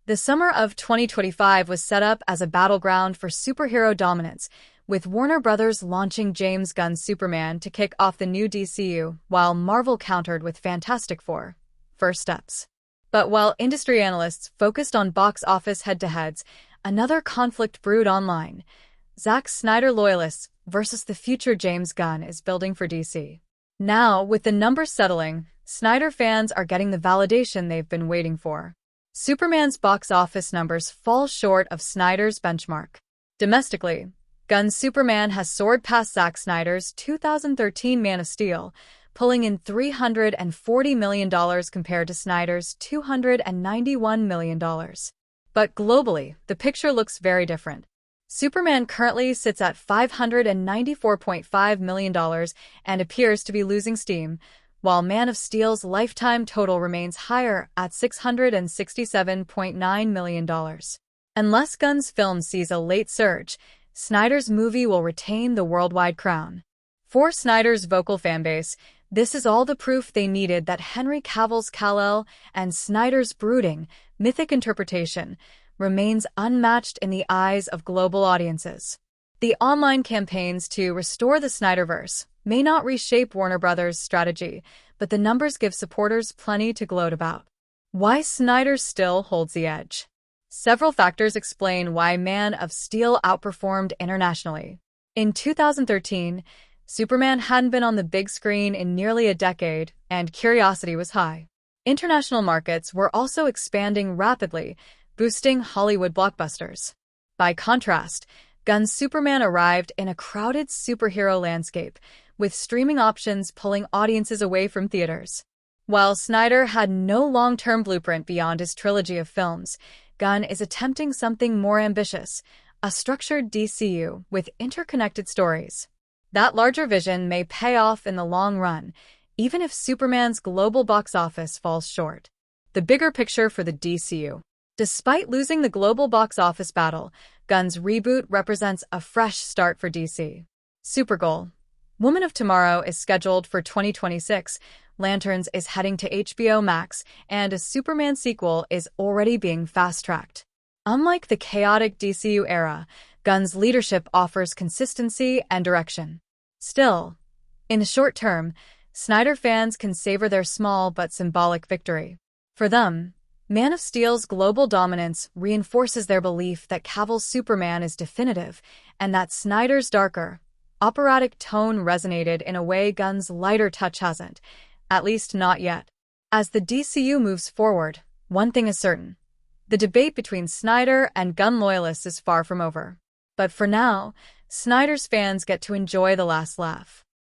The summer of 2025 was set up as a battleground for superhero dominance, with Warner Brothers launching James Gunn's Superman to kick off the new DCU, while Marvel countered with Fantastic Four: First Steps. But while industry analysts focused on box office head-to-heads, another conflict brewed online. Zack Snyder loyalists versus the future James Gunn is building for DC. Now, with the numbers settling, Snyder fans are getting the validation they've been waiting for. Superman's box office numbers fall short of Snyder's benchmark. Domestically, Gunn's Superman has soared past Zack Snyder's 2013 Man of Steel, pulling in $340 million compared to Snyder's $291 million. But globally, the picture looks very different. Superman currently sits at $594.5 million and appears to be losing steam, while Man of Steel's lifetime total remains higher at $667.9 million. Unless Gunn's film sees a late surge, Snyder's movie will retain the worldwide crown. For Snyder's vocal fanbase, this is all the proof they needed that Henry Cavill's Kal-El and Snyder's brooding, mythic interpretation remains unmatched in the eyes of global audiences. The online campaigns to restore the Snyderverse may not reshape Warner Brothers' strategy, but the numbers give supporters plenty to gloat about. Why Snyder still holds the edge. Several factors explain why Man of Steel outperformed internationally. In 2013, Superman hadn't been on the big screen in nearly a decade, and curiosity was high. International markets were also expanding rapidly, boosting Hollywood blockbusters. By contrast, Gunn's Superman arrived in a crowded superhero landscape, with streaming options pulling audiences away from theaters. While Snyder had no long-term blueprint beyond his trilogy of films, Gunn is attempting something more ambitious, a structured DCU with interconnected stories. That larger vision may pay off in the long run, even if Superman's global box office falls short. The bigger picture for the DCU. Despite losing the global box office battle, Gunn's reboot represents a fresh start for DC. Supergirl, Woman of Tomorrow is scheduled for 2026, Lanterns is heading to HBO Max, and a Superman sequel is already being fast-tracked. Unlike the chaotic DCU era, Gunn's leadership offers consistency and direction. Still, in the short term, Snyder fans can savor their small but symbolic victory. For them, Man of Steel's global dominance reinforces their belief that Cavill's Superman is definitive, and that Snyder's darker, operatic tone resonated in a way Gunn's lighter touch hasn't, at least not yet. As the DCU moves forward, one thing is certain. The debate between Snyder and Gunn loyalists is far from over. But for now, Snyder's fans get to enjoy the last laugh.